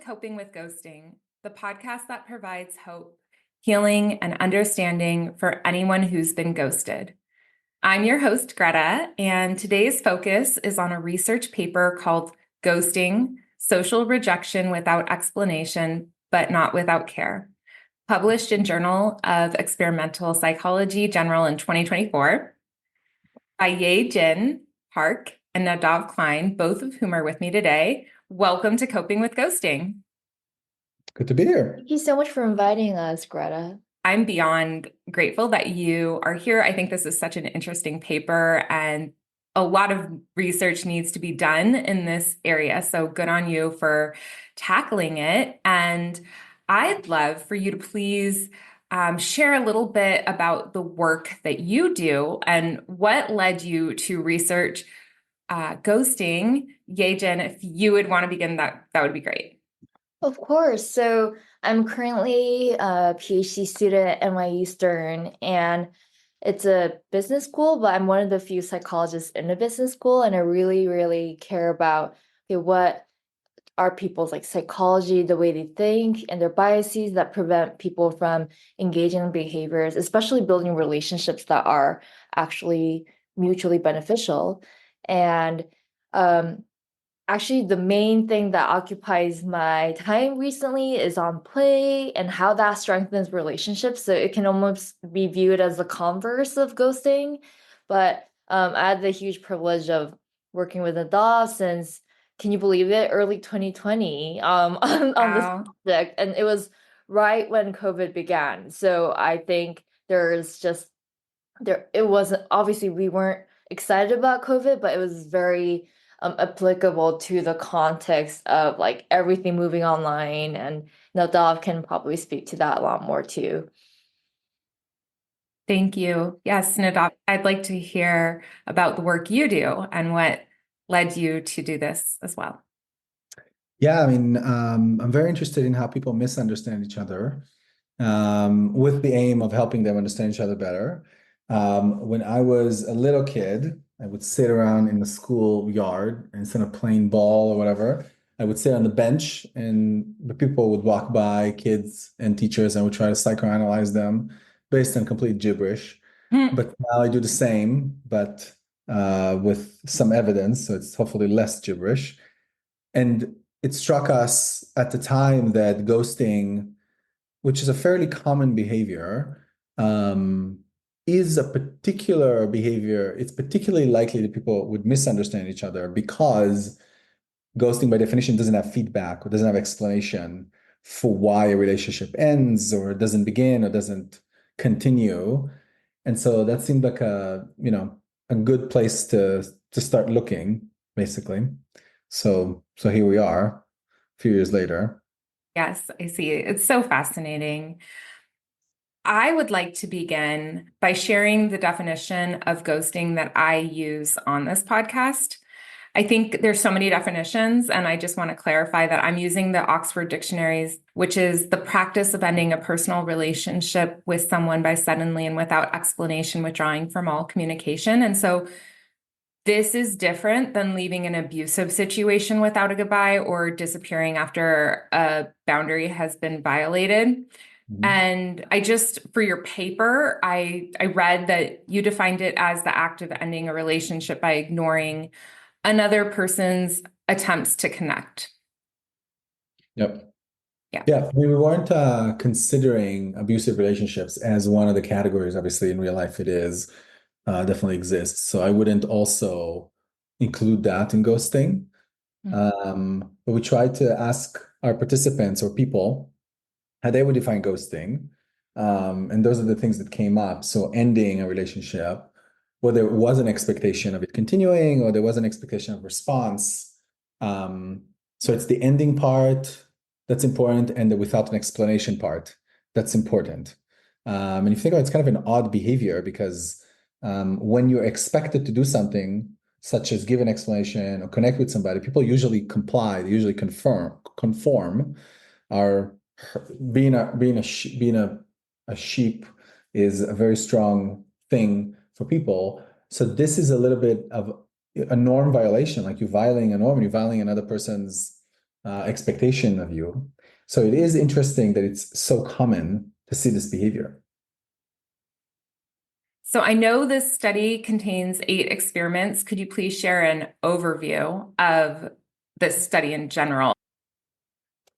Coping with Ghosting, the podcast that provides hope, healing, and understanding for anyone who's been ghosted. I'm your host, Greta, and today's focus is on a research paper called Ghosting, Social Rejection Without Explanation, but Not Without Care, published in Journal of Experimental Psychology General in 2024 by YeJin and Nadav Klein, both of whom are with me today. Welcome to Coping with Ghosting. Good to be here. Thank you so much for inviting us, Greta. I'm beyond grateful that you are here. I think this is such an interesting paper, and a lot of research needs to be done in this area. So good on you for tackling it. And I'd love for you to please share a little bit about the work that you do and what led you to research ghosting. YeJin, if you would want to begin, that would be great. Of course. So I'm currently a PhD student at NYU Stern, and it's a business school, but I'm one of the few psychologists in the business school, and I really, really care about what are people's psychology, the way they think, and their biases that prevent people from engaging in behaviors, especially building relationships that are actually mutually beneficial. And actually, the main thing that occupies my time recently is on play and how that strengthens relationships. So it can almost be viewed as the converse of ghosting. But I had the huge privilege of working with Nadav since, can you believe it, early 2020 on this project. And it was right when COVID began. So I think it wasn't, obviously we weren't excited about COVID, but it was very applicable to the context of everything moving online, and Nadav can probably speak to that a lot more too. Thank you. Yes, Nadav, I'd like to hear about the work you do and what led you to do this as well. Yeah, I mean, I'm very interested in how people misunderstand each other with the aim of helping them understand each other better. When I was a little kid, I would sit around in the school yard instead of playing ball or whatever. I would sit on the bench and the people would walk by, kids and teachers, and I would try to psychoanalyze them based on complete gibberish. But now I do the same, but with some evidence, so it's hopefully less gibberish. And it struck us at the time that ghosting, which is a fairly common behavior, is a particular behavior. It's particularly likely that people would misunderstand each other because ghosting by definition doesn't have feedback or doesn't have explanation for why a relationship ends or doesn't begin or doesn't continue. And so that seemed like a good place to start looking, basically. So here we are a few years later. Yes, I see. It's so fascinating. I would like to begin by sharing the definition of ghosting that I use on this podcast. I think there's so many definitions, and I just want to clarify that I'm using the Oxford Dictionaries, which is the practice of ending a personal relationship with someone by suddenly and without explanation withdrawing from all communication. And so this is different than leaving an abusive situation without a goodbye or disappearing after a boundary has been violated. And for your paper, I read that you defined it as the act of ending a relationship by ignoring another person's attempts to connect. Yep. Yeah. We weren't considering abusive relationships as one of the categories. Obviously, in real life, it is definitely exists. So I wouldn't also include that in ghosting. But we tried to ask our participants or people how they would define ghosting. And those are the things that came up. So ending a relationship, whether it was an expectation of it continuing or there was an expectation of response. So it's the ending part that's important and the without an explanation part that's important. And if you think about it, it's kind of an odd behavior because when you're expected to do something, such as give an explanation or connect with somebody, people usually comply, they usually conform. Being a sheep is a very strong thing for people. So this is a little bit of a norm violation, like you're violating a norm, you're violating another person's expectation of you. So it is interesting that it's so common to see this behavior. So I know this study contains 8 experiments. Could you please share an overview of this study in general?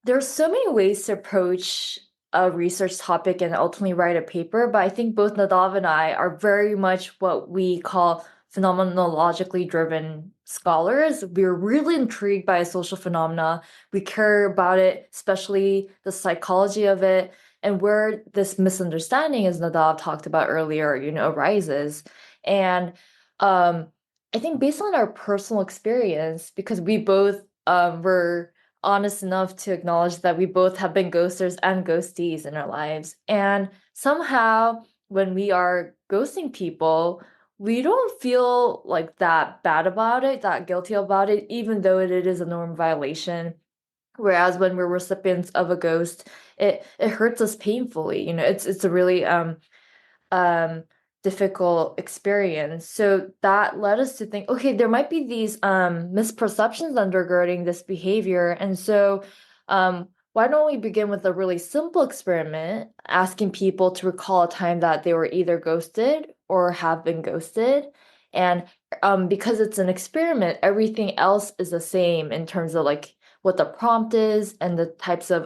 There's so many ways to approach a research topic and ultimately write a paper, but I think both Nadav and I are very much what we call phenomenologically driven scholars. We're really intrigued by a social phenomena. We care about it, especially the psychology of it, and where this misunderstanding, as Nadav talked about earlier, arises. And um, I think based on our personal experience, because we both were honest enough to acknowledge that we both have been ghosters and ghosties in our lives. And somehow, when we are ghosting people, we don't feel like that bad about it, that guilty about it, even though it is a norm violation. Whereas when we're recipients of a ghost, it hurts us painfully. It's a really um difficult experience. So that led us to think, okay, there might be these misperceptions undergirding this behavior. And so why don't we begin with a really simple experiment, asking people to recall a time that they were either ghosted or have been ghosted. And because it's an experiment, everything else is the same in terms of like what the prompt is and the types of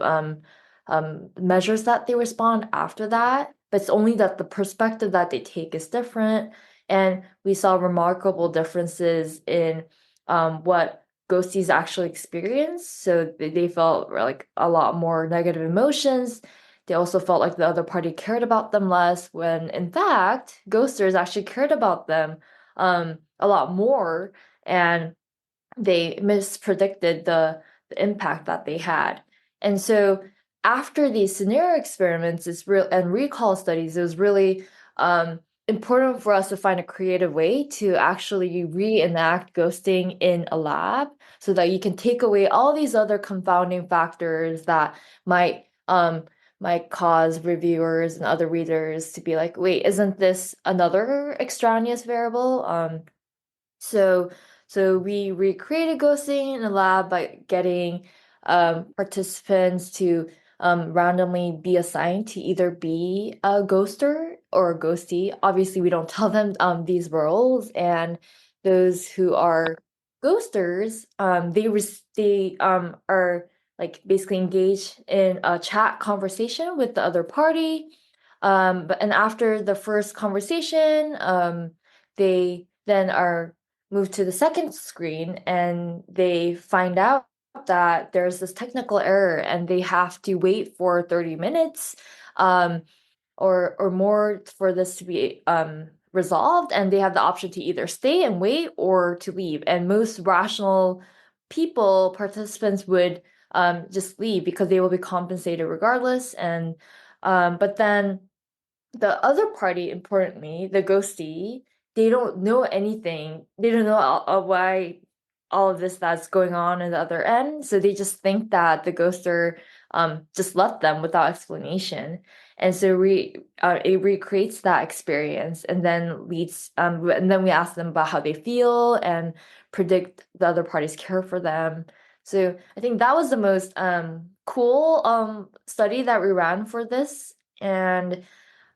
measures that they respond after that. But it's only that the perspective that they take is different. And we saw remarkable differences in what ghosties actually experience. So they felt like a lot more negative emotions. They also felt like the other party cared about them less, when in fact, ghosters actually cared about them a lot more. And they mispredicted the impact that they had. And so after these scenario experiments it's real and recall studies, it was really important for us to find a creative way to actually reenact ghosting in a lab so that you can take away all these other confounding factors that might cause reviewers and other readers to be like, wait, isn't this another extraneous variable? So so we recreated ghosting in the lab by getting participants to randomly be assigned to either be a ghoster or a ghostie. Obviously, we don't tell them these roles, and those who are ghosters, they are like basically engaged in a chat conversation with the other party. And after the first conversation, they then are move to the second screen and they find out that there's this technical error and they have to wait for 30 minutes um, or more for this to be resolved, and they have the option to either stay and wait or to leave. And most rational people, participants, would just leave because they will be compensated regardless. And but then the other party, importantly, the ghostie, they don't know anything. They don't know why all of this that's going on in the other end. So they just think that the ghoster just left them without explanation. And so it recreates that experience and then and then we ask them about how they feel and predict the other party's care for them. So I think that was the most cool study that we ran for this. And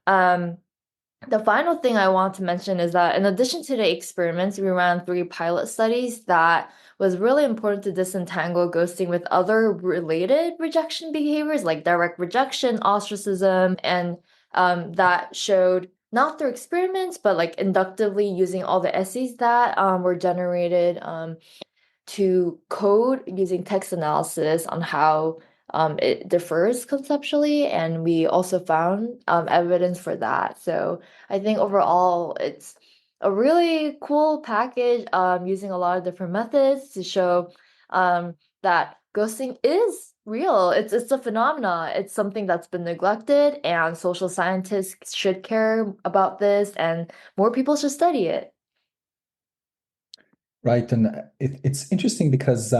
um, the final thing I want to mention is that in addition to the experiments, we ran 3 pilot studies that was really important to disentangle ghosting with other related rejection behaviors like direct rejection, ostracism, and that showed not through experiments, but like inductively using all the essays that were generated to code using text analysis on how it differs conceptually, and we also found evidence for that. So I think overall it's a really cool package using a lot of different methods to show that ghosting is real. It's a phenomena. It's something that's been neglected, and social scientists should care about this, and more people should study it. Right. And it's interesting because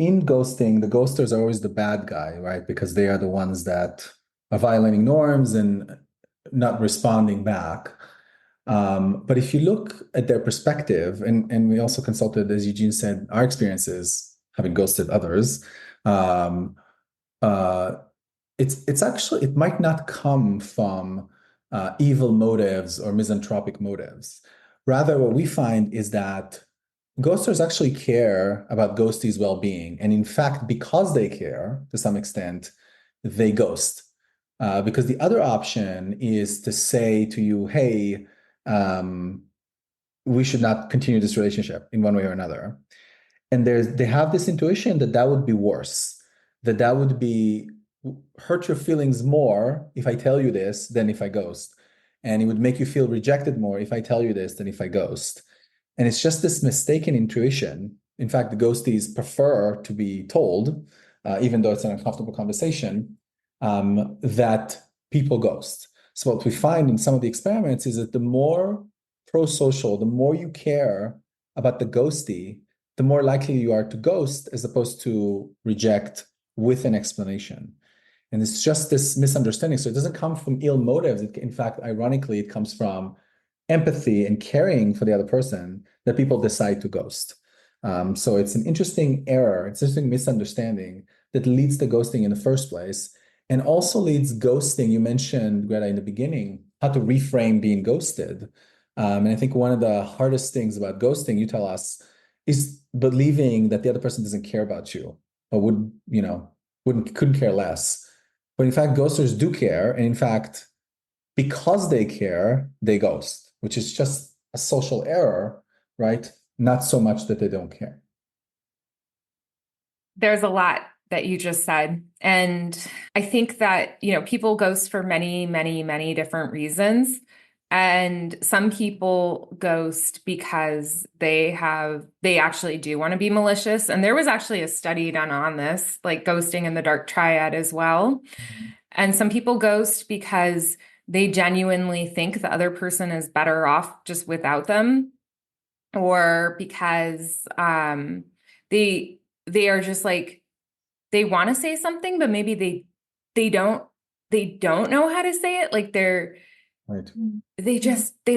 in ghosting, the ghosters are always the bad guy, right? Because they are the ones that are violating norms and not responding back. But if you look at their perspective, and we also consulted, as Eugene said, our experiences, having ghosted others. Um, uh, it's actually, it might not come from evil motives or misanthropic motives. Rather, what we find is that ghosters actually care about ghostees' well-being. And in fact, because they care to some extent, they ghost. Because the other option is to say to you, hey, we should not continue this relationship in one way or another. And they have this intuition that that would be worse, that would be hurt your feelings more if I tell you this than if I ghost. And it would make you feel rejected more if I tell you this than if I ghost. And it's just this mistaken intuition. In fact, the ghosties prefer to be told, even though it's an uncomfortable conversation, that people ghost. So what we find in some of the experiments is that the more pro-social, the more you care about the ghostie, the more likely you are to ghost as opposed to reject with an explanation. And it's just this misunderstanding. So it doesn't come from ill motives. In fact, ironically, it comes from empathy and caring for the other person that people decide to ghost. So it's an interesting error, it's an interesting misunderstanding that leads to ghosting in the first place, and also leads ghosting. You mentioned, Greta, in the beginning, how to reframe being ghosted. And I think one of the hardest things about ghosting, you tell us, is believing that the other person doesn't care about you or couldn't care less. But in fact, ghosters do care. And in fact, because they care, they ghost, which is just a social error, right? Not so much that they don't care. There's a lot that you just said. And I think that, people ghost for many, many, many different reasons. And some people ghost because they actually do want to be malicious. And there was actually a study done on this, like ghosting in the dark triad as well. And some people ghost because they genuinely think the other person is better off just without them, or because they are just like, they want to say something, but maybe they don't know how to say it. Like Right. they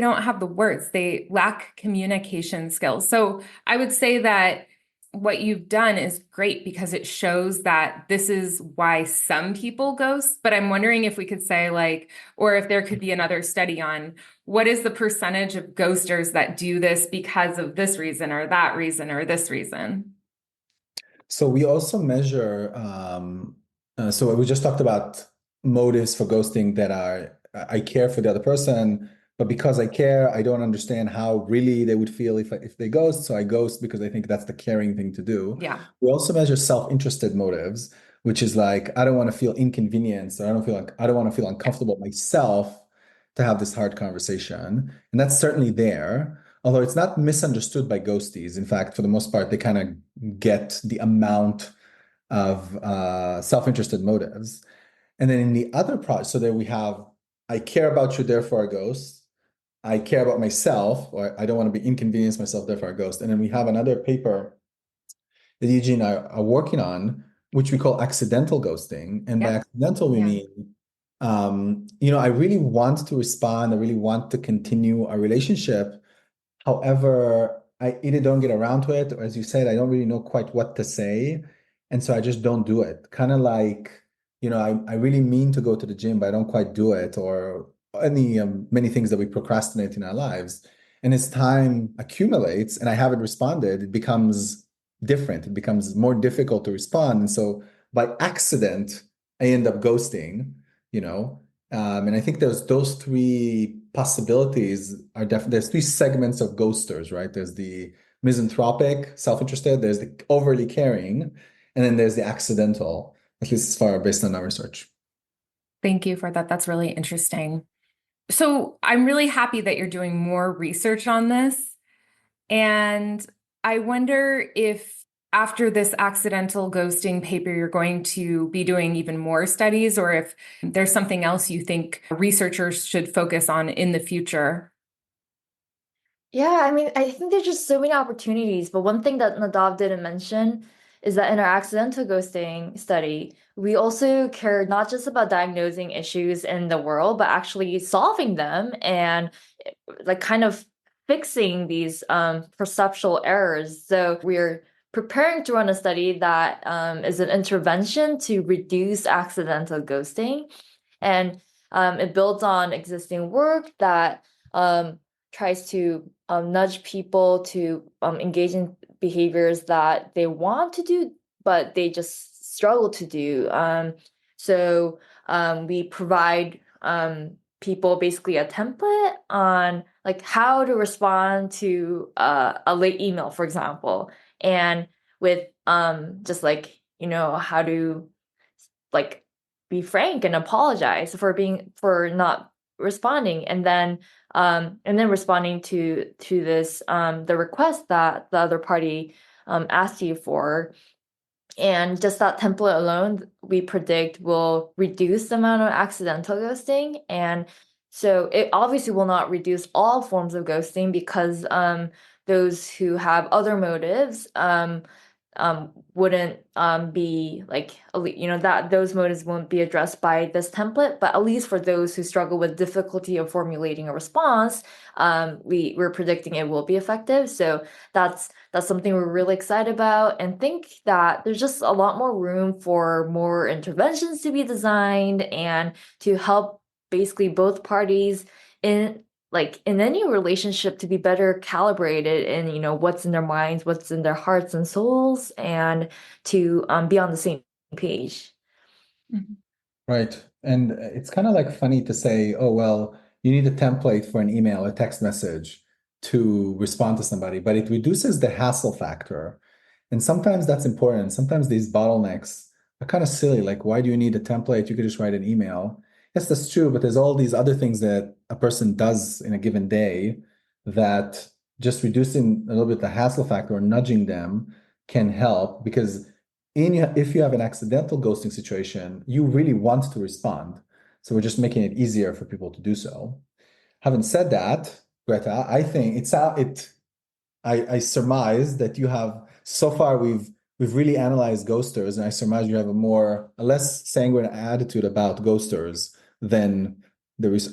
don't have the words. They lack communication skills. So I would say that what you've done is great because it shows that this is why some people ghost. But I'm wondering if we could say, like, or if there could be another study on what is the percentage of ghosters that do this because of this reason or that reason or this reason. So we also measure, so we just talked about motives for ghosting that are, I care for the other person, but because I care, I don't understand how really they would feel if they ghost. So I ghost because I think that's the caring thing to do. Yeah. We also measure self-interested motives, which is like, I don't want to feel inconvenienced, or I don't want to feel uncomfortable myself to have this hard conversation. And that's certainly there. Although it's not misunderstood by ghosties. In fact, for the most part, they kind of get the amount of self-interested motives. And then in the other part, so there we have, I care about you, therefore I ghost. I care about myself, or I don't want to be inconvenienced myself, therefore I ghost. And then we have another paper that YeJin and I are working on, which we call accidental ghosting. And by Yep. accidental, we Yeah. mean, I really want to respond, I really want to continue our relationship. However, I either don't get around to it, or as you said, I don't really know quite what to say. And so I just don't do it. Kind of like, I really mean to go to the gym, but I don't quite do it, or many things that we procrastinate in our lives. And as time accumulates and I haven't responded, it becomes different. It becomes more difficult to respond. And so by accident, I end up ghosting, and I think there's those three possibilities are definitely, there's three segments of ghosters, right? There's the misanthropic, self-interested, there's the overly caring, and then there's the accidental, at least as far based on our research. Thank you for that. That's really interesting. So I'm really happy that you're doing more research on this. And I wonder if after this accidental ghosting paper, you're going to be doing even more studies, or if there's something else you think researchers should focus on in the future. Yeah, I mean, I think there's just so many opportunities. But one thing that Nadav didn't mention is that in our accidental ghosting study, we also care not just about diagnosing issues in the world, but actually solving them and like kind of fixing these perceptual errors. So we're preparing to run a study that is an intervention to reduce accidental ghosting. And it builds on existing work that tries to nudge people to engage in behaviors that they want to do, but they just struggle to do. So we provide people basically a template on like how to respond to a late email, for example, and with just like how to like be frank and apologize for not responding, and then responding to this the request that the other party asked you for. And just that template alone, we predict will reduce the amount of accidental ghosting. And so it obviously will not reduce all forms of ghosting, because those who have other motives wouldn't be like, that those motives won't be addressed by this template. But at least for those who struggle with difficulty of formulating a response, we're predicting it will be effective. So that's something we're really excited about, and think that there's just a lot more room for more interventions to be designed and to help basically both parties in any relationship to be better calibrated in what's in their minds, what's in their hearts and souls, and to be on the same page. Mhm. Right. And it's kind of like funny to say, oh, well, you need a template for an email, a text message to respond to somebody, but it reduces the hassle factor. And sometimes that's important. Sometimes these bottlenecks are kind of silly. Like, why do you need a template? You could just write an email. Yes, that's true, but there's all these other things that a person does in a given day that just reducing a little bit the hassle factor or nudging them can help, because if you have an accidental ghosting situation, you really want to respond. So we're just making it easier for people to do so. Having said that, Greta, I think I surmise that you have, so far we've really analyzed ghosters, and I surmise you have a less sanguine attitude about ghosters than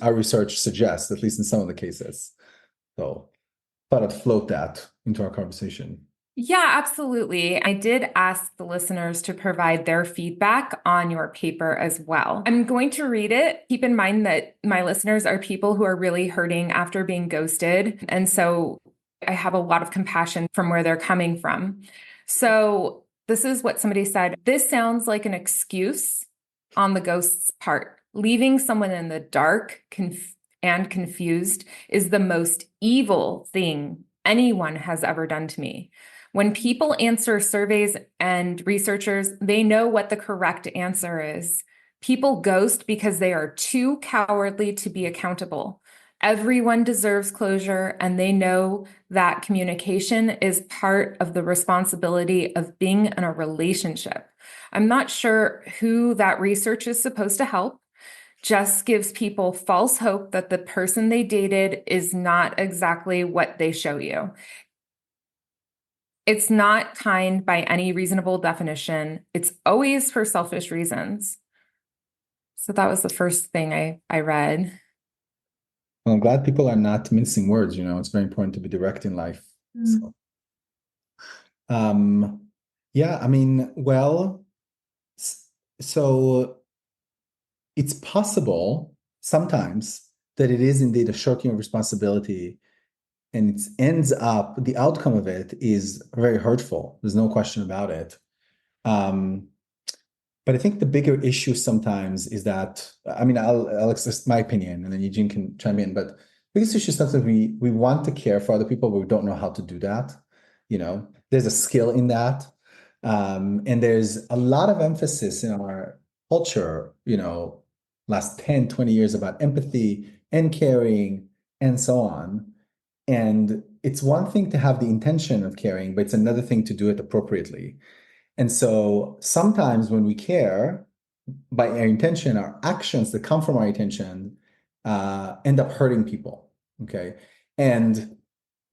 our research suggests, at least in some of the cases. So thought I'd float that into our conversation. Yeah, absolutely. I did ask the listeners to provide their feedback on your paper as well. I'm going to read it. Keep in mind that my listeners are people who are really hurting after being ghosted. And so I have a lot of compassion from where they're coming from. So this is what somebody said. This sounds like an excuse on the ghost's part. Leaving someone in the dark and confused is the most evil thing anyone has ever done to me. When people answer surveys and researchers, they know what the correct answer is. People ghost because they are too cowardly to be accountable. Everyone deserves closure, and they know that communication is part of the responsibility of being in a relationship. I'm not sure who that research is supposed to help. Just gives people false hope that the person they dated is not exactly what they show you. It's not kind by any reasonable definition. It's always for selfish reasons. So that was the first thing I read. Well, I'm glad people are not mincing words. It's very important to be direct in life. So, yeah, I mean, well, so it's possible sometimes that it is indeed a shirking of responsibility, and the outcome of it is very hurtful. There's no question about it. But I think the bigger issue sometimes is that, I mean, I'll express my opinion, and then YeJin can chime in. But the biggest issue is sometimes we want to care for other people, but we don't know how to do that. There's a skill in that. And there's a lot of emphasis in our culture, last 10, 20 years about empathy and caring and so on. And it's one thing to have the intention of caring, but it's another thing to do it appropriately. And so sometimes when we care, by our intention, our actions that come from our intention end up hurting people. Okay. And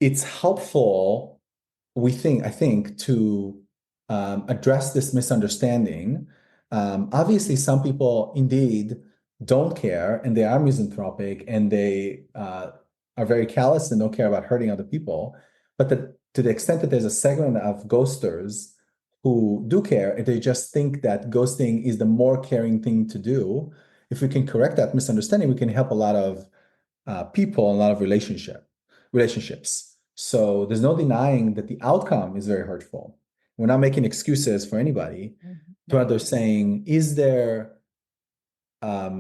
it's helpful, I think, to address this misunderstanding. Obviously, some people indeed don't care, and they are misanthropic, and they are very callous and don't care about hurting other people. But to the extent that there's a segment of ghosters who do care, and they just think that ghosting is the more caring thing to do, if we can correct that misunderstanding, we can help a lot of people, a lot of relationships. So there's no denying that the outcome is very hurtful. We're not making excuses for anybody, but rather saying, is there a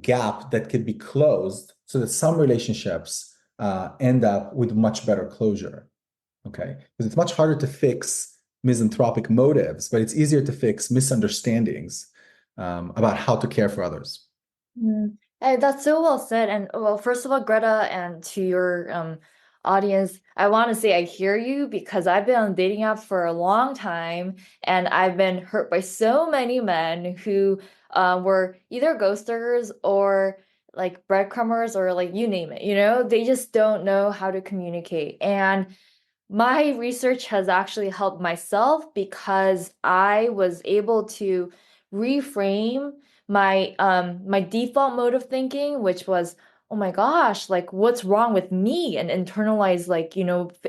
gap that could be closed so that some relationships end up with much better closure? Okay, because it's much harder to fix misanthropic motives, but it's easier to fix misunderstandings about how to care for others. Hey, that's so well said. And well, first of all, Greta, and to your audience, I want to say I hear you because I've been on dating apps for a long time, and I've been hurt by so many men who were either ghosters or like breadcrumbers or like you name it, they just don't know how to communicate. And my research has actually helped myself because I was able to reframe my default mode of thinking, which was, oh my gosh, like what's wrong with me, and internalize like,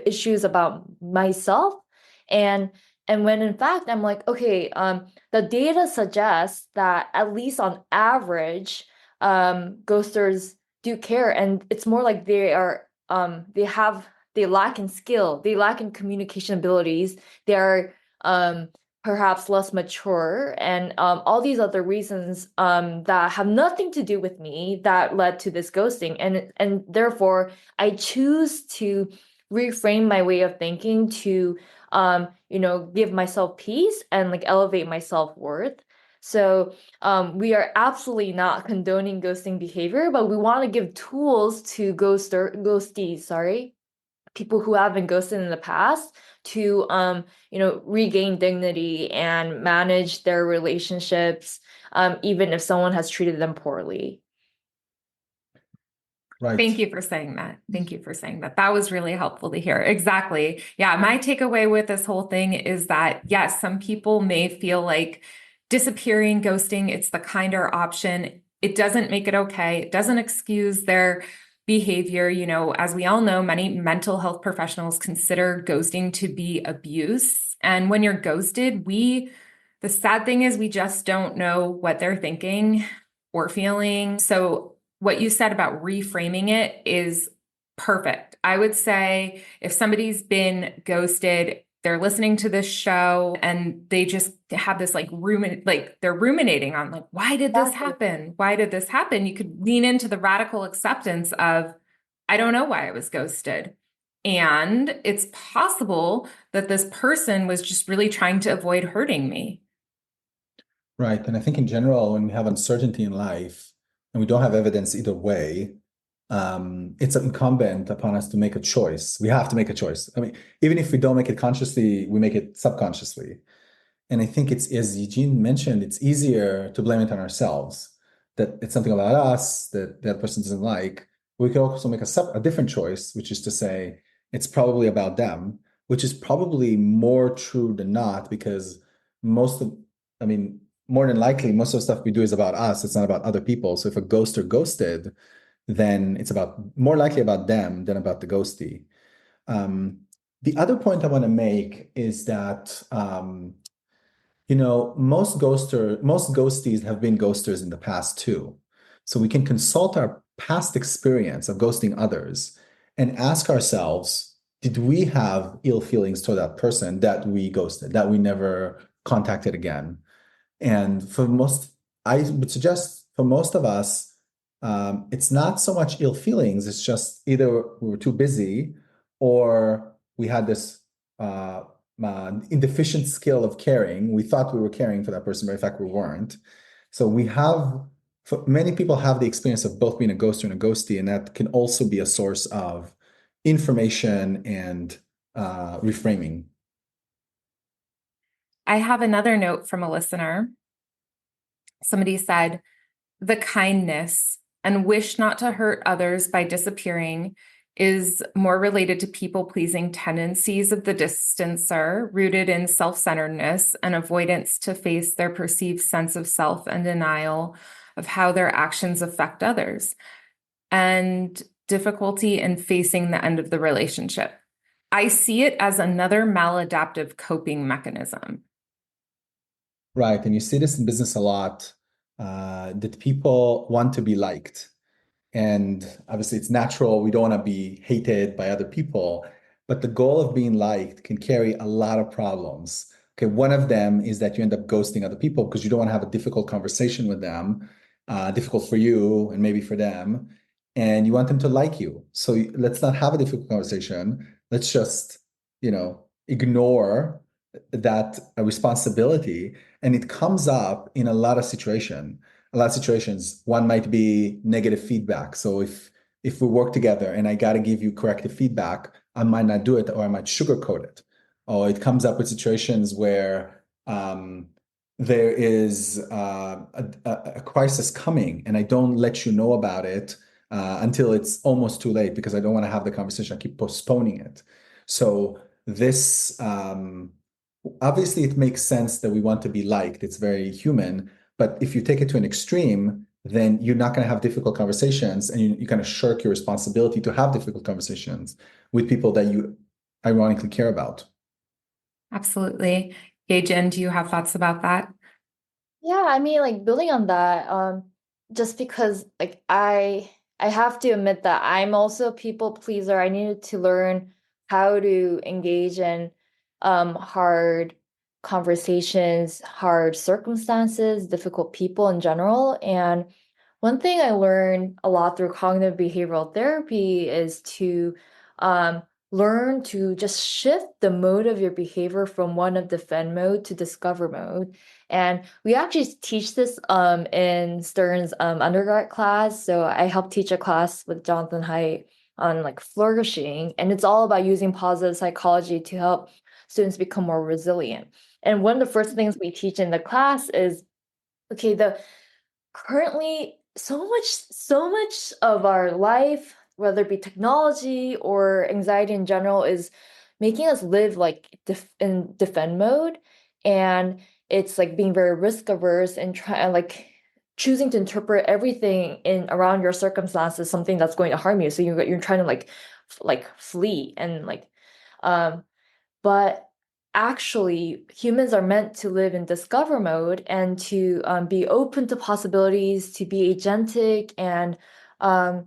issues about myself. And when in fact I'm like, okay, the data suggests that at least on average, ghosters do care, and it's more like they lack in skill, they lack in communication abilities, they're perhaps less mature, and all these other reasons that have nothing to do with me that led to this ghosting. And therefore, I choose to reframe my way of thinking to give myself peace and like elevate my self-worth. So we are absolutely not condoning ghosting behavior, but we want to give tools to ghostees, sorry, people who have been ghosted in the past to regain dignity and manage their relationships, even if someone has treated them poorly. Right. Thank you for saying that. Thank you for saying that. That was really helpful to hear. Exactly. Yeah. My takeaway with this whole thing is that, yes, some people may feel like disappearing, ghosting, it's the kinder option. It doesn't make it okay. It doesn't excuse their behavior. As we all know, many mental health professionals consider ghosting to be abuse. And when you're ghosted, the sad thing is we just don't know what they're thinking or feeling. So what you said about reframing it is perfect. I would say if somebody's been ghosted, they're listening to this show and they just have this like they're ruminating on like, why did this happen? Why did this happen? You could lean into the radical acceptance of, I don't know why I was ghosted. And it's possible that this person was just really trying to avoid hurting me. Right. And I think in general, when we have uncertainty in life and we don't have evidence either way, it's incumbent upon us to make a choice. We have to make a choice. I mean, even if we don't make it consciously, we make it subconsciously. And I think it's, as YeJin mentioned, it's easier to blame it on ourselves, that it's something about us that that person doesn't like. We can also make a different choice, which is to say it's probably about them, which is probably more true than not, because more than likely, most of the stuff we do is about us. It's not about other people. So if a ghost or ghosted, then it's more likely about them than about the ghostie. The other point I want to make is that most ghosties have been ghosters in the past too. So we can consult our past experience of ghosting others and ask ourselves, did we have ill feelings toward that person that we ghosted, that we never contacted again? And I would suggest for most of us, it's not so much ill feelings. It's just either we were too busy or we had this indeficient skill of caring. We thought we were caring for that person, but in fact we weren't. So many people have the experience of both being a ghoster and a ghostie, and that can also be a source of information and reframing. I have another note from a listener. Somebody said, the kindness and wish not to hurt others by disappearing is more related to people-pleasing tendencies of the distancer, rooted in self-centeredness and avoidance to face their perceived sense of self and denial of how their actions affect others, and difficulty in facing the end of the relationship. I see it as another maladaptive coping mechanism. Right. And you see this in business a lot, that people want to be liked. And obviously, it's natural. We don't want to be hated by other people. But the goal of being liked can carry a lot of problems. Okay. One of them is that you end up ghosting other people because you don't want to have a difficult conversation with them, difficult for you and maybe for them. And you want them to like you. So let's not have a difficult conversation. Let's just, ignore that responsibility. And it comes up in a lot of situations. A lot of situations, one might be negative feedback. So if we work together and I got to give you corrective feedback, I might not do it, or I might sugarcoat it. Or it comes up with situations where there is a crisis coming and I don't let you know about it until it's almost too late because I don't want to have the conversation. I keep postponing it. So this obviously it makes sense that we want to be liked. It's very human. But if you take it to an extreme, then you're not going to have difficult conversations, and you kind of shirk your responsibility to have difficult conversations with people that you ironically care about. Absolutely. YeJin, do you have thoughts about that? Yeah, I mean, like building on that, just because like I have to admit that I'm also a people pleaser. I needed to learn how to engage in hard conversations, hard circumstances, difficult people in general. And one thing I learned a lot through cognitive behavioral therapy is to um, learn to just shift the mode of your behavior from one of defend mode to discover mode. And we actually teach this in Stern's undergrad class. So I helped teach a class with Jonathan Haidt on like flourishing, and it's all about using positive psychology to help students become more resilient. And one of the first things we teach in the class is, okay, the currently so much of our life, whether it be technology or anxiety in general, is making us live like in defend mode. And it's like being very risk averse and try like choosing to interpret everything in around your circumstances something that's going to harm you. So you're trying to like flee and like um but actually, humans are meant to live in discover mode and to be open to possibilities, to be agentic and um,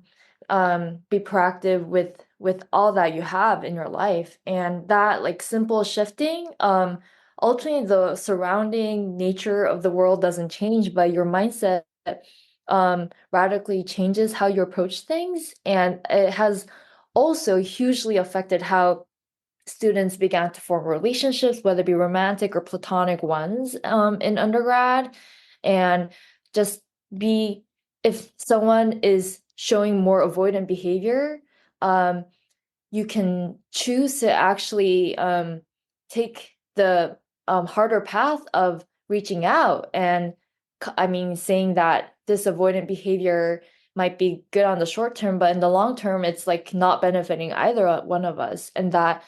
be proactive with all that you have in your life. And that like simple shifting, ultimately the surrounding nature of the world doesn't change, but your mindset radically changes how you approach things. And it has also hugely affected how students began to form relationships, whether it be romantic or platonic ones, in undergrad. And just be, if someone is showing more avoidant behavior, um, you can choose to actually take the harder path of reaching out and I mean saying that this avoidant behavior might be good on the short term, but in the long term it's like not benefiting either one of us. And that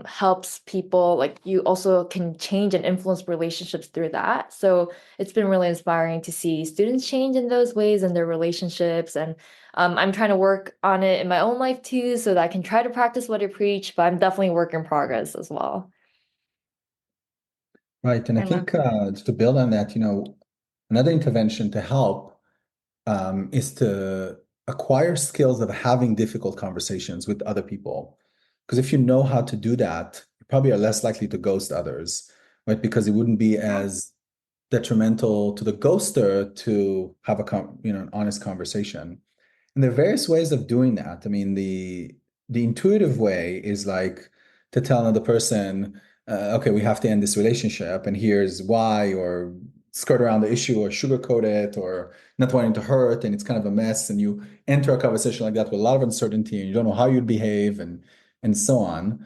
helps people, like you also can change and influence relationships through that. So it's been really inspiring to see students change in those ways in their relationships. And I'm trying to work on it in my own life too, so that I can try to practice what I preach, but I'm definitely a work in progress as well. Right. And I I love think to build on that, another intervention to help is to acquire skills of having difficult conversations with other people. Because if you know how to do that, you probably are less likely to ghost others, right? Because it wouldn't be that. as detrimental to the ghoster to have an honest conversation. And there are various ways of doing that. I mean, the intuitive way is like to tell another person, okay, we have to end this relationship, and here's why, or skirt around the issue, or sugarcoat it, or not wanting to hurt, and it's kind of a mess. And you enter a conversation like that with a lot of uncertainty, and you don't know how you'd behave, and so on.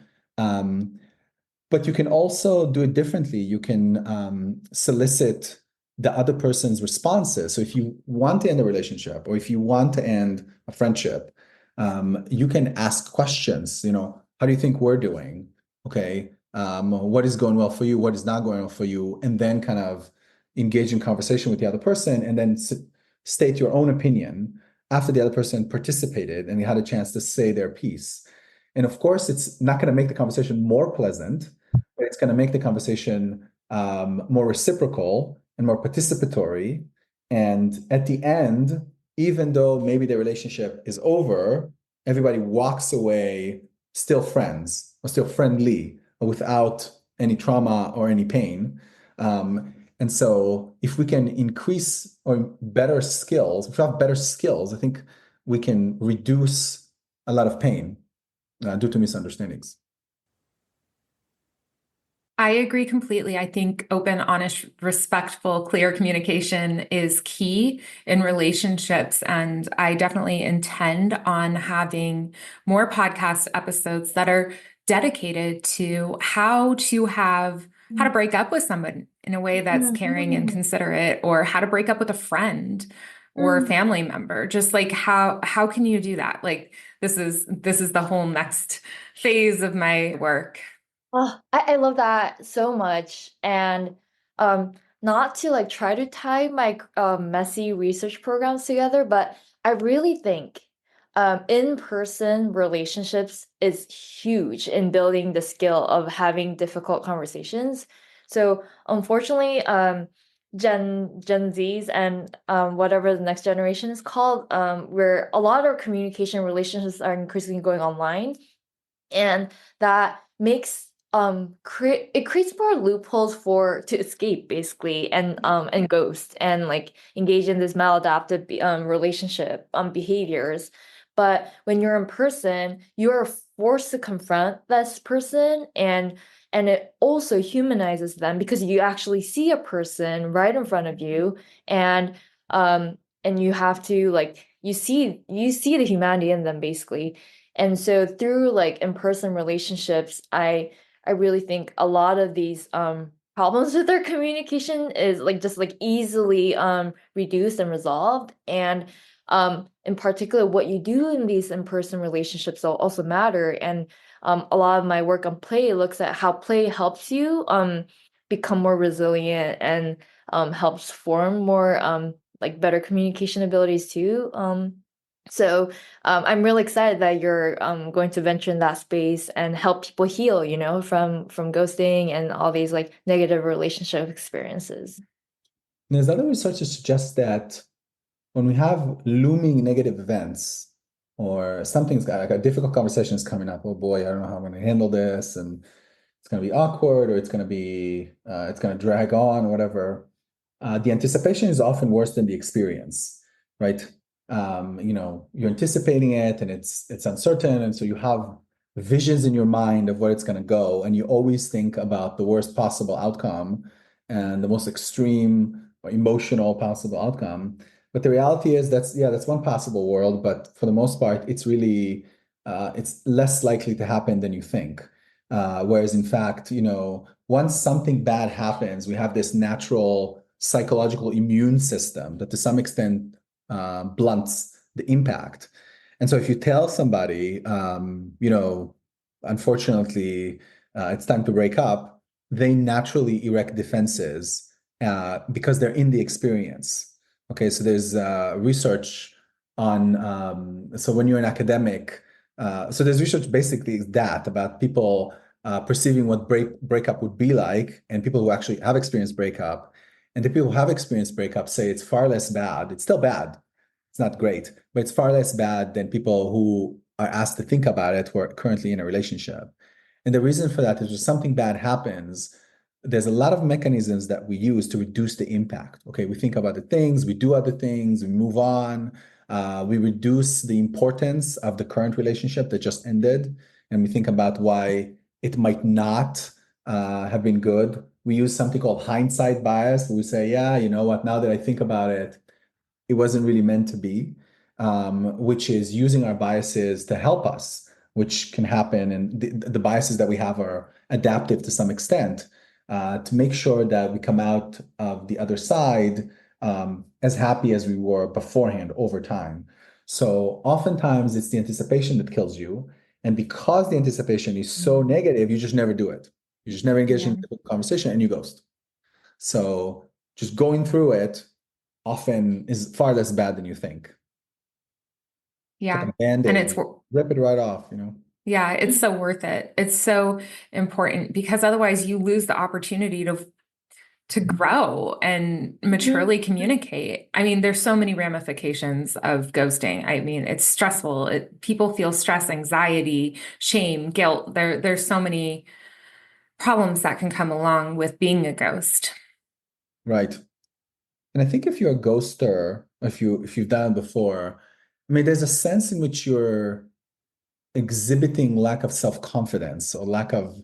But you can also do it differently. You can solicit the other person's responses. So if you want to end a relationship or if you want to end a friendship, you can ask questions. How do you think we're doing? Okay. What is going well for you? What is not going well for you? And then kind of engage in conversation with the other person, and then state your own opinion after the other person participated and they had a chance to say their piece. And of course, it's not going to make the conversation more pleasant, but it's going to make the conversation more reciprocal and more participatory. And at the end, even though maybe the relationship is over, everybody walks away still friends or still friendly without any trauma or any pain. And so if we can increase or better skills, if we have better skills, I think we can reduce a lot of pain due to misunderstandings. I agree completely. I think open, honest, respectful, clear communication is key in relationships. And I definitely intend on having more podcast episodes that are dedicated to how to break up with someone in a way that's caring and considerate, or how to break up with a friend or a family member. Just like how can you do that? Like this is the whole next phase of my work. Oh, I love that so much. And um, not to like try to tie my messy research programs together, but I really think in-person relationships is huge in building the skill of having difficult conversations. So unfortunately, Gen Zs and whatever the next generation is called, where a lot of our communication relationships are increasingly going online, and that makes it creates more loopholes for to escape basically, and ghost and like engage in this maladaptive relationship behaviors. But when you're in person, you are forced to confront this person, and it also humanizes them because you actually see a person right in front of you, and you have to like you see the humanity in them basically. And so through like in-person relationships, I really think a lot of these problems with their communication is like just like easily reduced and resolved. And in particular, what you do in these in-person relationships will also matter. And a lot of my work on play looks at how play helps you become more resilient, and helps form more like better communication abilities too. So I'm really excited that you're going to venture in that space and help people heal, from ghosting and all these like negative relationship experiences. There's other research that suggests that when we have looming negative events or something's got like a difficult conversation is coming up, oh boy, I don't know how I'm going to handle this, and it's going to be awkward, or it's going to drag on, or whatever. The anticipation is often worse than the experience, right? You're anticipating it, and it's uncertain, and so you have visions in your mind of where it's going to go, and you always think about the worst possible outcome and the most extreme or emotional possible outcome. But the reality is that's one possible world, but for the most part, it's less likely to happen than you think. Whereas in fact, once something bad happens, we have this natural psychological immune system that to some extent blunts the impact. And so if you tell somebody, unfortunately, it's time to break up, they naturally erect defenses because they're in the experience. Okay, so there's research on, so when you're an academic, so there's research basically that about people perceiving what breakup would be like, and people who actually have experienced breakup. And the people who have experienced breakup say it's far less bad. It's still bad. It's not great, but it's far less bad than people who are asked to think about it who are currently in a relationship. And the reason for that is when something bad happens, there's a lot of mechanisms that we use to reduce the impact. Okay, we think about the things, we do other things, we move on, we reduce the importance of the current relationship that just ended, and we think about why it might not have been good. We use something called hindsight bias, where we say, yeah, you know what, now that I think about it, it wasn't really meant to be, which is using our biases to help us, which can happen. And the biases that we have are adaptive to some extent, to make sure that we come out of the other side as happy as we were beforehand over time. So oftentimes it's the anticipation that kills you. And because the anticipation is so negative, you just never do it. You just never engage in the conversation, and you ghost. So just going through it often is far less bad than you think. It's like Yeah. a band-aid. And it's Rip it right off. Yeah, it's so worth it. It's so important because otherwise you lose the opportunity to grow and maturely communicate. I mean, there's so many ramifications of ghosting. I mean, it's stressful. People feel stress, anxiety, shame, guilt. There's so many problems that can come along with being a ghost. Right. And I think if you're a ghoster, if you've done it before, I mean, there's a sense in which you're exhibiting lack of self-confidence or lack of,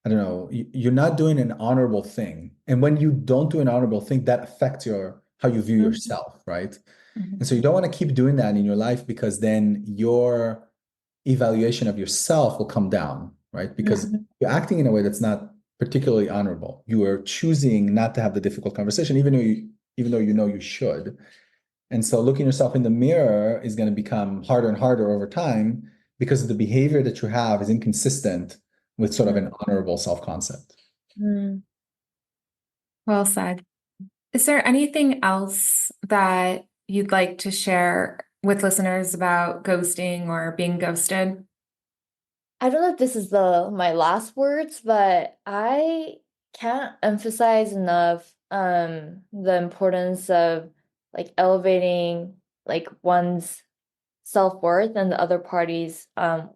I don't know, you're not doing an honorable thing. And when you don't do an honorable thing, that affects how you view yourself, right? And so you don't want to keep doing that in your life because then your evaluation of yourself will come down, right? Because you're acting in a way that's not particularly honorable. You are choosing not to have the difficult conversation, even though you know you should. And so looking yourself in the mirror is going to become harder and harder over time because the behavior that you have is inconsistent with sort of an honorable self-concept. Mm. Well said. Is there anything else that you'd like to share with listeners about ghosting or being ghosted? I don't know if this is my last words, but I can't emphasize enough the importance of like elevating like one's self-worth and the other party's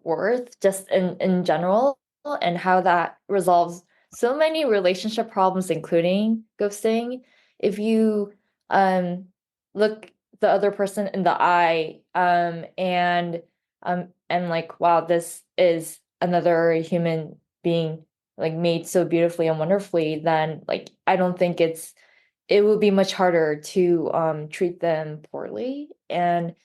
worth just in general, and how that resolves so many relationship problems, including ghosting. If you um look the other person in the eye and like, wow, this is another human being like made so beautifully and wonderfully, then like I don't think it would be much harder to treat them poorly. And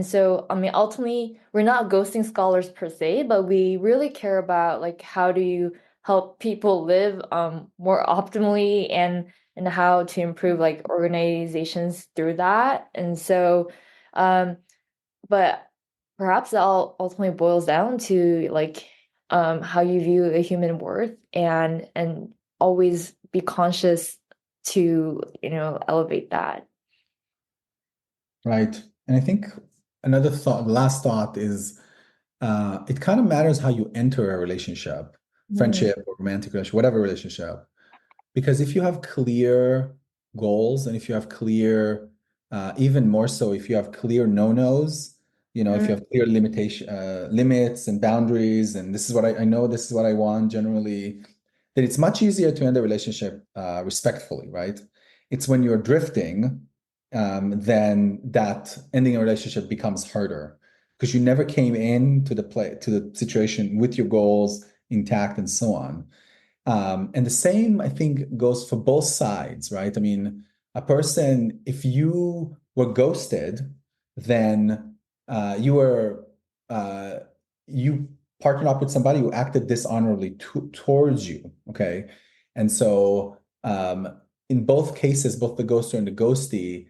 so I mean, ultimately we're not ghosting scholars per se, but we really care about like how do you help people live more optimally, and how to improve like organizations through that. And so um but perhaps that all ultimately boils down to like how you view a human worth, and always be conscious to, elevate that. Right. And I think another thought, last thought is it kind of matters how you enter a relationship, friendship or romantic relationship, whatever relationship. Because if you have clear goals and if you have clear, even more so, if you have clear no-nos, if you have clear limits and boundaries, and this is what I know, this is what I want generally, then it's much easier to end a relationship respectfully, right? It's when you're drifting, then that ending a relationship becomes harder because you never came into the situation with your goals intact and so on. And the same, I think, goes for both sides, right? I mean, a person, if you were ghosted, then uh, you partnered up with somebody who acted dishonorably towards you, okay? And so, in both cases, both the ghoster and the ghostie,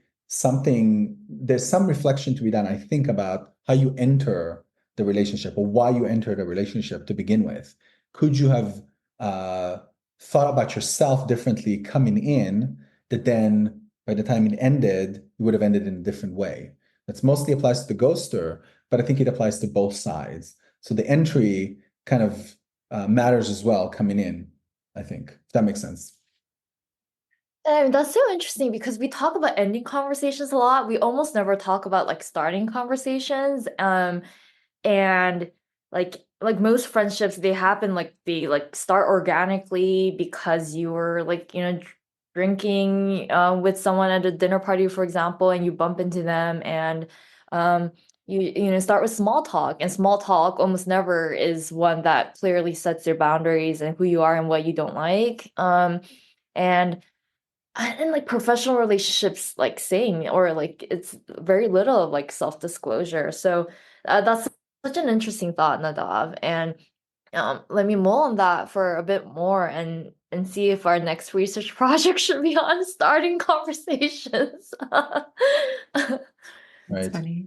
there's some reflection to be done, I think, about how you enter the relationship or why you entered a relationship to begin with. Could you have uh, thought about yourself differently coming in, that then by the time it ended, you would have ended in a different way? That's mostly applies to the ghoster, but I think it applies to both sides. So the entry kind of matters as well coming in, I think, if that makes sense. That's so interesting because we talk about ending conversations a lot. We almost never talk about like starting conversations. And like most friendships, they happen like they like start organically because you were like, drinking with someone at a dinner party, for example, and you bump into them, and um start with small talk, and small talk almost never is one that clearly sets your boundaries and who you are and what you don't like. And like professional relationships, like same, or like it's very little of like self-disclosure. So that's such an interesting thought, Nadav. And let me mull on that for a bit more, and see if our next research project should be on starting conversations. It's Right. funny.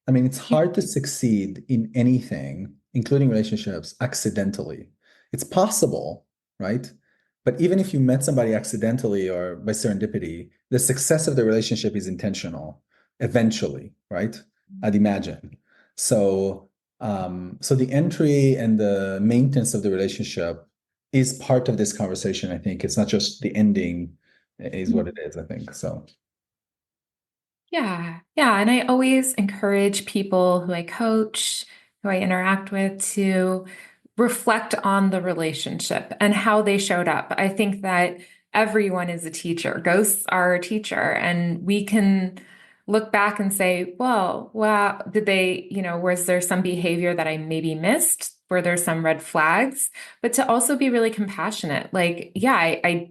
I mean, it's hard to succeed in anything, including relationships, accidentally. It's possible, right? But even if you met somebody accidentally or by serendipity, the success of the relationship is intentional eventually, right? I'd imagine. So So the entry and the maintenance of the relationship is part of this conversation, I think. It's not just the ending is what it is, I think. So Yeah. Yeah. And I always encourage people who I coach, who I interact with to reflect on the relationship and how they showed up. I think that everyone is a teacher. Ghosts are a teacher, and we can look back and say, well, wow, did they, was there some behavior that I maybe missed? Were there some red flags? But to also be really compassionate. Like, yeah, I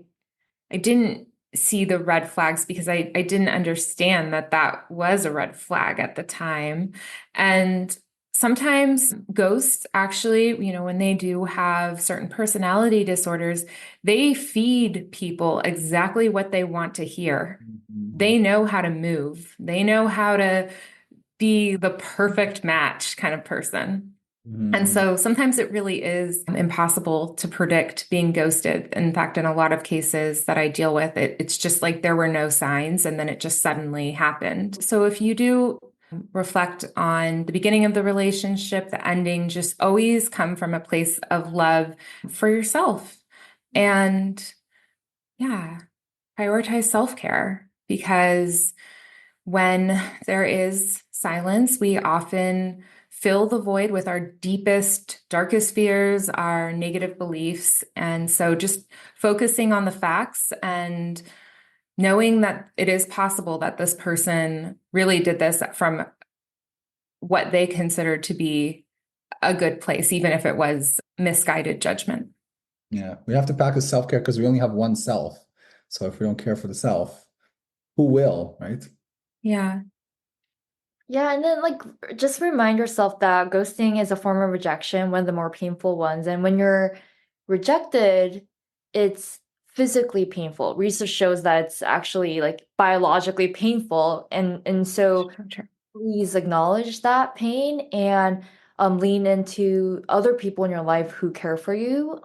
didn't see the red flags because I didn't understand that that was a red flag at the time. And sometimes ghosts actually, when they do have certain personality disorders, they feed people exactly what they want to hear. They know how to move. They know how to be the perfect match kind of person. And so sometimes it really is impossible to predict being ghosted. In fact, in a lot of cases that I deal with, it's just like there were no signs and then it just suddenly happened. So if you do reflect on the beginning of the relationship, the ending, just always come from a place of love for yourself. And yeah, prioritize self-care, because when there is silence, we often fill the void with our deepest, darkest fears, our negative beliefs. And so just focusing on the facts and knowing that it is possible that this person really did this from what they considered to be a good place, even if it was misguided judgment. yeah, we have to practice self-care because we only have one self. So if we don't care for the self, who will, right? Yeah. Yeah, and then like just remind yourself that ghosting is a form of rejection, one of the more painful ones. And when you're rejected, it's physically painful. Research shows that it's actually like biologically painful. And so Sure. please acknowledge that pain and lean into other people in your life who care for you.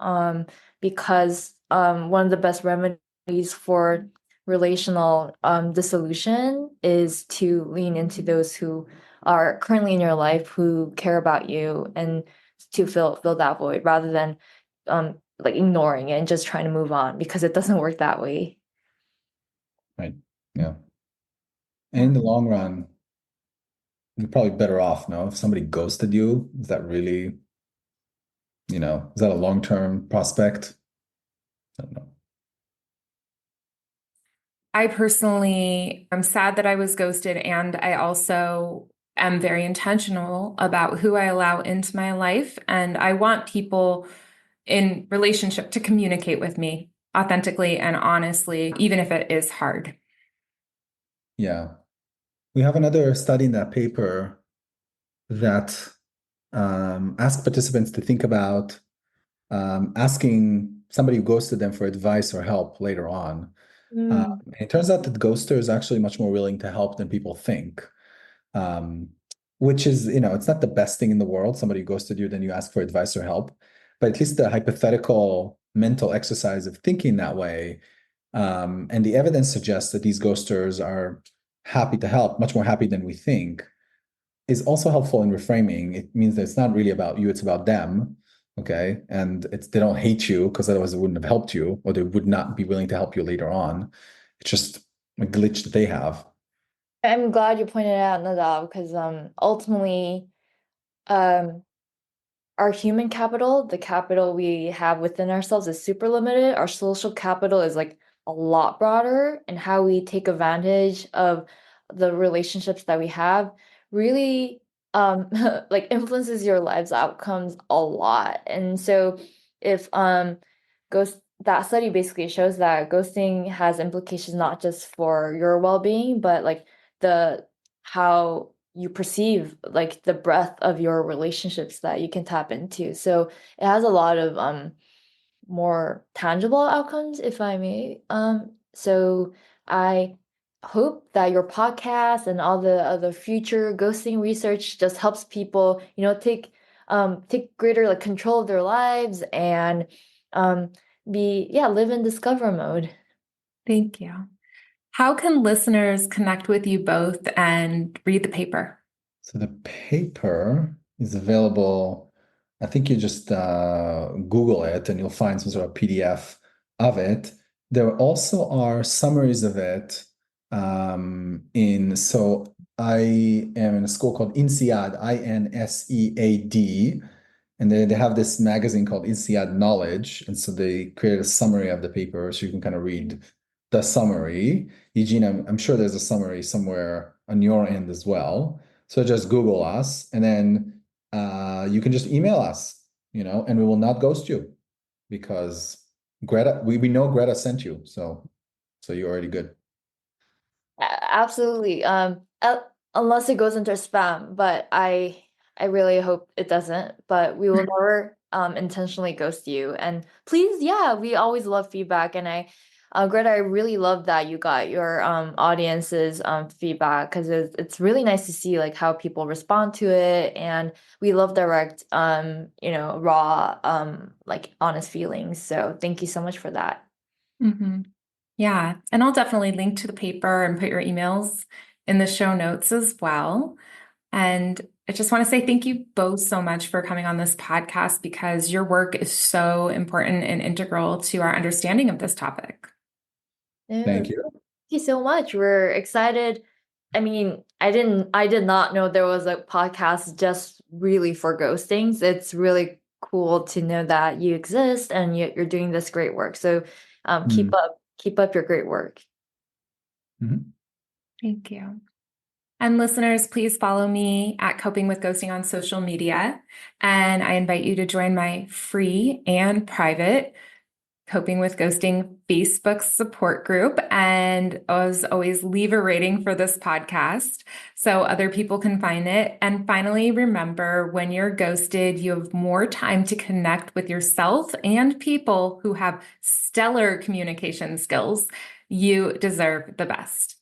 Because one of the best remedies for relational dissolution is to lean into those who are currently in your life who care about you and to fill that void rather than like ignoring it and just trying to move on because it doesn't work that way. Right. Yeah. And in the long run, you're probably better off, no? If somebody ghosted you, is that really, is that a long-term prospect? I don't know. I personally am sad that I was ghosted, and I also am very intentional about who I allow into my life. And I want people in relationship to communicate with me authentically and honestly, even if it is hard. Yeah. We have another study in that paper that asked participants to think about asking somebody who ghosted them for advice or help later on. Mm. And it turns out that ghoster is actually much more willing to help than people think, um, which is, it's not the best thing in the world. Somebody who ghosted you, then you ask for advice or help. But at least the hypothetical mental exercise of thinking that way, and the evidence suggests that these ghosters are happy to help, much more happy than we think, is also helpful in reframing. It means that it's not really about you, it's about them. Okay. And they don't hate you because otherwise it wouldn't have helped you, or they would not be willing to help you later on. It's just a glitch that they have. I'm glad you pointed out Nadav because ultimately um our human capital, the capital we have within ourselves is super limited. Our social capital is like a lot broader, and how we take advantage of the relationships that we have really like influences your life's outcomes a lot. And so if ghost that study basically shows that ghosting has implications not just for your well-being, but like the how you perceive like the breadth of your relationships that you can tap into. So it has a lot of more tangible outcomes, if I may. So I hope that your podcast and all the other future ghosting research just helps people, take greater like control of their lives and um live in discover mode. Thank you. How can listeners connect with you both and read the paper? So the paper, is available. I think you just Google it and you'll find some sort of PDF of it. There also are summaries of it so I am in a school called INSEAD, INSEAD, and they have this magazine called INSEAD Knowledge, and so they created a summary of the paper so you can kind of read the summary. YeJin, I'm sure there's a summary somewhere on your end as well. So just Google us, and then you can just email us, and we will not ghost you because Greta, we know Greta sent you, so you're already good. Absolutely. Unless it goes into spam, but I really hope it doesn't. But we will never intentionally ghost you. And please, yeah, we always love feedback. And Greta, I really love that you got your audience's feedback because it's really nice to see like how people respond to it, and we love direct raw like honest feelings. So thank you so much for that. Mm-hmm. Yeah, and I'll definitely link to the paper and put your emails in the show notes as well. And I just want to say thank you both so much for coming on this podcast because your work is so important and integral to our understanding of this topic. Thank you. Thank you so much. We're excited. I mean, I did not know there was a podcast just really for ghostings. It's really cool to know that you exist and you're doing this great work. So keep up your great work. Mhm. Thank you. And listeners, please follow me at Coping with Ghosting on social media. And I invite you to join my free and private Coping with Ghosting Facebook support group. And as always, leave a rating for this podcast so other people can find it. And finally, remember when you're ghosted, you have more time to connect with yourself and people who have stellar communication skills. You deserve the best.